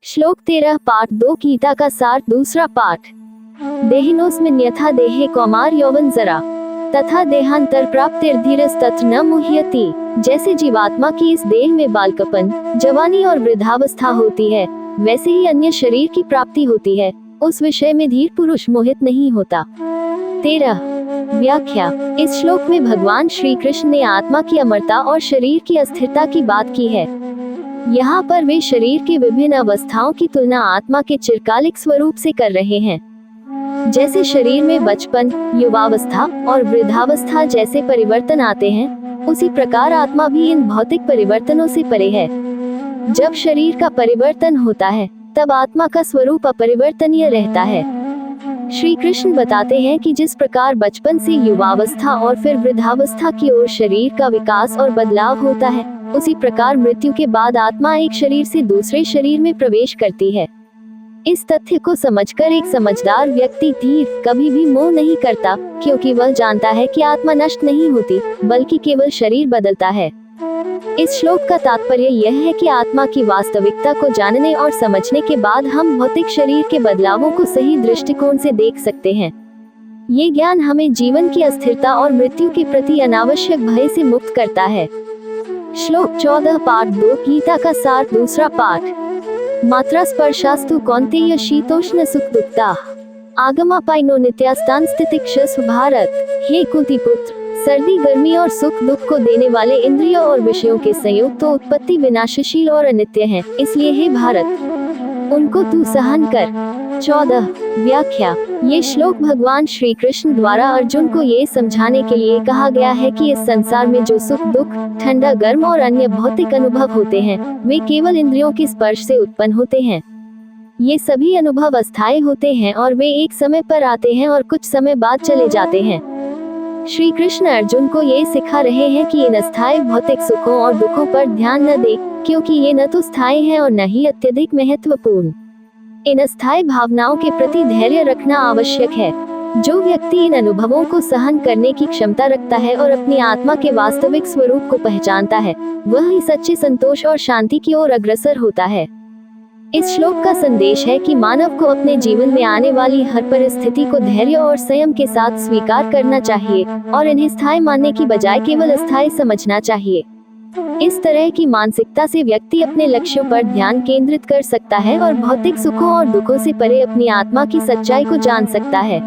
श्लोक 13 पाठ 2 गीता का सार दूसरा पाठ। देहिनोस्मिन् यथा देहे कौमार यौवन जरा तथा देहांतर प्राप्तिर्धीरस् तत्र न मुह्यति। जैसे जीवात्मा की इस देह में बालकपन, जवानी और वृद्धावस्था होती है, वैसे ही अन्य शरीर की प्राप्ति होती है, उस विषय में धीर पुरुष मोहित नहीं होता। 13 व्याख्या। इस श्लोक में भगवान श्री कृष्ण ने आत्मा की अमरता और शरीर की अस्थिरता की बात की है। यहाँ पर वे शरीर के विभिन्न अवस्थाओं की तुलना आत्मा के चिरकालिक स्वरूप से कर रहे हैं। जैसे शरीर में बचपन, युवावस्था और वृद्धावस्था जैसे परिवर्तन आते हैं, उसी प्रकार आत्मा भी इन भौतिक परिवर्तनों से परे है। जब शरीर का परिवर्तन होता है, तब आत्मा का स्वरूप अपरिवर्तनीय रहता है। श्री कृष्ण बताते हैं कि जिस प्रकार बचपन से युवावस्था और फिर वृद्धावस्था की ओर शरीर का विकास और बदलाव होता है, उसी प्रकार मृत्यु के बाद आत्मा एक शरीर से दूसरे शरीर में प्रवेश करती है। इस तथ्य को समझकर एक समझदार व्यक्ति धीर कभी भी मोह नहीं करता, क्योंकि वह जानता है कि आत्मा नष्ट नहीं होती, बल्कि केवल शरीर बदलता है। इस श्लोक का तात्पर्य यह है कि आत्मा की वास्तविकता को जानने और समझने के बाद हम भौतिक शरीर के बदलावों को सही दृष्टिकोण से देख सकते हैं। ये ज्ञान हमें जीवन की अस्थिरता और मृत्यु के प्रति अनावश्यक भय से मुक्त करता है। श्लोक 14 पाठ 2 गीता का सार दूसरा पाठ। मात्रा स्पर्शास्तु कौन्तेय शीतोष्ण सुख दुखता आगमापाइनो नित्यास्तान स्थितिक्षस्व भारत। हे कुंती पुत्र, सर्दी गर्मी और सुख दुख को देने वाले इंद्रियों और विषयों के संयोग तो उत्पत्ति विनाशशील और अनित्य हैं, इसलिए हे भारत, उनको तू सहन कर। 14 व्याख्या। ये श्लोक भगवान श्री कृष्ण द्वारा अर्जुन को ये समझाने के लिए कहा गया है कि इस संसार में जो सुख दुख, ठंडा गर्म और अन्य भौतिक अनुभव होते हैं, वे केवल इंद्रियों के स्पर्श से उत्पन्न होते हैं। ये सभी अनुभव अस्थायी होते हैं और वे एक समय पर आते हैं और कुछ समय बाद चले जाते हैं। श्री कृष्ण अर्जुन को ये सिखा रहे हैं कि इन अस्थायी भौतिक सुखों और दुखों पर ध्यान न दे, क्योंकि ये न तो स्थायी हैं और न ही अत्यधिक महत्वपूर्ण। इन अस्थायी भावनाओं के प्रति धैर्य रखना आवश्यक है। जो व्यक्ति इन अनुभवों को सहन करने की क्षमता रखता है और अपनी आत्मा के वास्तविक स्वरूप को पहचानता है, वह ही सच्चे संतोष और शांति की ओर अग्रसर होता है। इस श्लोक का संदेश है कि मानव को अपने जीवन में आने वाली हर परिस्थिति को धैर्य और संयम के साथ स्वीकार करना चाहिए और इन्हें स्थायी मानने की बजाय केवल अस्थायी समझना चाहिए। इस तरह की मानसिकता से व्यक्ति अपने लक्ष्यों पर ध्यान केंद्रित कर सकता है और भौतिक सुखों और दुखों से परे अपनी आत्मा की सच्चाई को जान सकता है।